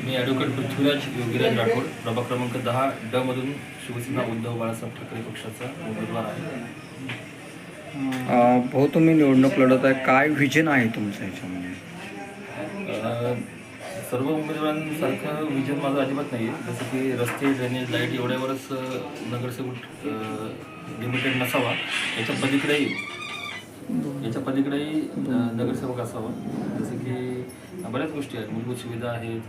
मी advocate Prithviraj Yogiraj Rathod, प्रभाग क्रमांक 10 ड मधून शिवसेना उद्धव बाळासाहेब ठाकरे पक्षाचा उमेदवार आहे. भाऊ, तुम्ही निवडणूक लढत आहे, काय विजन आहे तुमचं याच्यामध्ये? सर्व उमेदवारांसारखं विजन माझं अजिबात नाही आहे. जसं की रस्ते, ड्रेनेज, लाईट एवढ्यावरच नगरसेवक लिमिटेड नसावा, याच्या पलीकडेही नगरसेवक असावा. जसं की बऱ्याच गोष्टी आहेत, मूलभूत सुविधा आहेत.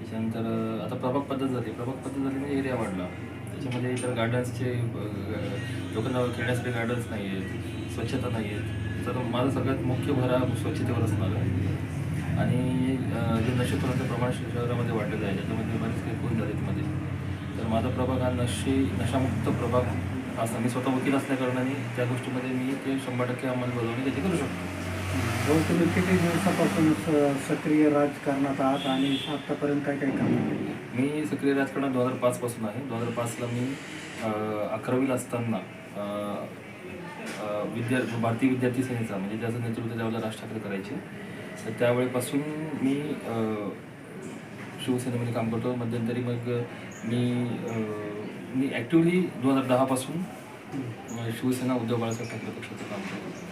त्याच्यानंतर आता प्रभाग पद्धत झाली म्हणजे एरिया वाढला. त्याच्यामध्ये इतर गार्डन्सचे लोकांना खेळण्यासाठी गार्डन्स नाही आहेत, स्वच्छता नाही आहेत. तर माझा सगळ्यात मुख्य भर हा स्वच्छतेवर असणार आहे. आणि जे नशेखोरांचं प्रमाण शहरामध्ये वाढलेलं आहे, त्याच्यामध्ये बरेच काही खून झाले मध्ये. तर माझा प्रभाग हा नशामुक्त प्रभाग असा, मी स्वतः वकील असल्याकारणाने त्या गोष्टीमध्ये मी ते 100% अंमलबजावणी त्याची करू शकतो. तुम्ही किती दिवसापासून सक्रिय राजकारणात आहात आणि आत्तापर्यंत काय काय काम केलं? मी सक्रिय राजकारणात 2005 पासून आहे. 2005ला मी 11वीला असताना भारतीय विद्यार्थी सेनेचा, म्हणजे ज्याचं नेतृत्व त्यावेळेला राज ठाकरे करायचे, तर त्यावेळेपासून मी शिवसेनेमध्ये काम करतो. मध्यंतरी मग मी ॲक्टिव्हली 2010 पासून शिवसेना उद्धव बाळासाहेब ठाकरे पक्षाचं काम करतो.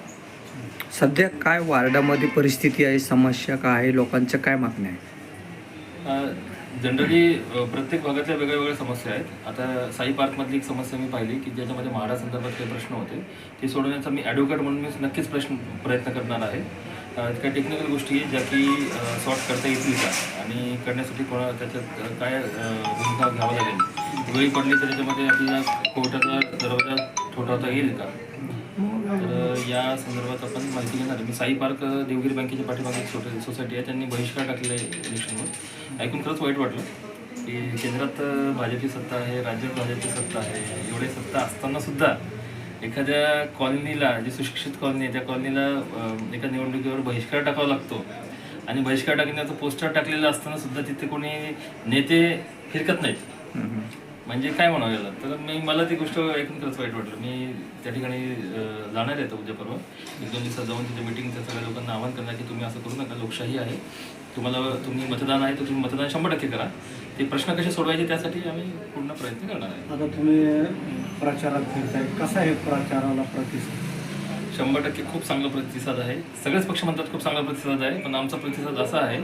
सध्या काय वार्डामध्ये परिस्थिती आहे, समस्या काय आहे, लोकांच्या काय मागण्या आहे? जनरली प्रत्येक भागातल्या वेगळ्या वेगळ्या समस्या आहेत. आता साई पार्कमधली एक समस्या मी पाहिली की ज्याच्यामध्ये म्हाडा संदर्भात काही प्रश्न होते, ते सोडवण्याचा मी ॲडव्होकेट म्हणून मी नक्कीच प्रयत्न करणार आहे. काही टेक्निकल गोष्टी ज्या की सॉर्ट करता येतील का, आणि करण्यासाठी त्याच्यात काय भूमिका घ्यावं लागेल, वेळी पडली तर त्याच्यामध्ये आपल्याला कोर्टाचा दरवाजा ठोठावता येईल का, तर या संदर्भात आपण माहिती घेणार आहे. मी साई पार्क देवगिरी बँकेच्या पाठीमागे एक सोसायटी आहे, त्यांनी बहिष्कार टाकलेला आहे इलेक्शनवर. ऐकून खरंच वाईट वाटलं की केंद्रात भाजपची सत्ता आहे, राज्यात भाजपची सत्ता आहे, एवढे सत्ता असतानासुद्धा एखाद्या कॉलनीला, जी सुशिक्षित कॉलनी आहे, त्या कॉलनीला एका निवडणुकीवर बहिष्कार टाकावा लागतो. आणि बहिष्कार टाकण्याचं पोस्टर टाकलेलं असताना सुद्धा तिथे कोणी नेते फिरकत नाहीत. म्हणजे काय म्हणावं याला. तर मला ती गोष्ट ऐकून खरंच वाईट वाटलं. मी त्या ठिकाणी जाणार आहे उद्या परवा 1-2 दिवसात जाऊन तिथे मिटिंगच्या सगळ्या लोकांना आवाहन करणार की तुम्ही असं करू नका, लोकशाही आहे, तुम्ही मतदान आहे तर तुम्ही मतदान 100% करा. ते प्रश्न कसे सोडवायचे त्यासाठी आम्ही पूर्ण प्रयत्न करणार आहे. आता तुम्ही प्रचारात फिरताय, कसा आहे प्रचाराला प्रतिसाद? 100% खूप चांगला प्रतिसाद आहे. सगळेच पक्ष म्हणतात खूप चांगला प्रतिसाद आहे, पण आमचा प्रतिसाद असा आहे,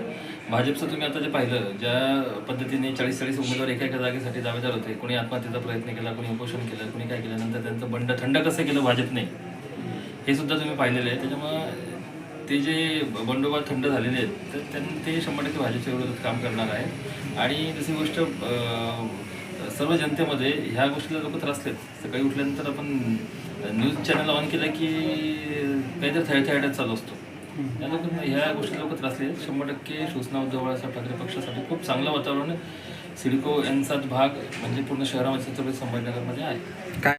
भाजपचं तुम्ही आता जे पाहिलं, ज्या पद्धतीने 40-40 उमेदवार एका जागेसाठी दावेदार होते, कोणी आत्महत्येचा प्रयत्न केला, कोणी उपोषण केलं, कोणी काय केलं, नंतर त्यांचं बंड थंड कसं केलं भाजपने, हे सुद्धा तुम्ही पाहिलेलं आहे. त्याच्यामुळं ते जे बंडोबा थंड झालेले आहेत, तर ते 100% भाजपच्या विरोधात काम करणार आहे. आणि दुसरी गोष्ट, सर्व जनतेमध्ये ह्या गोष्टीला लोक त्रासलेत. सकाळी उठल्यानंतर आपण न्यूज चॅनल ऑन केलं की काहीतरी थैथयाड्यात चालू असतो. या लोकांना ह्या गोष्टी लोक त्रासले. 100% शिवसेना उद्धव बाळासाहेब ठाकरे पक्षासाठी खूप चांगलं वातावरण सिडको यांचाच भाग म्हणजे पूर्ण शहरामध्ये छत्रपती संभाजीनगरमध्ये आहे.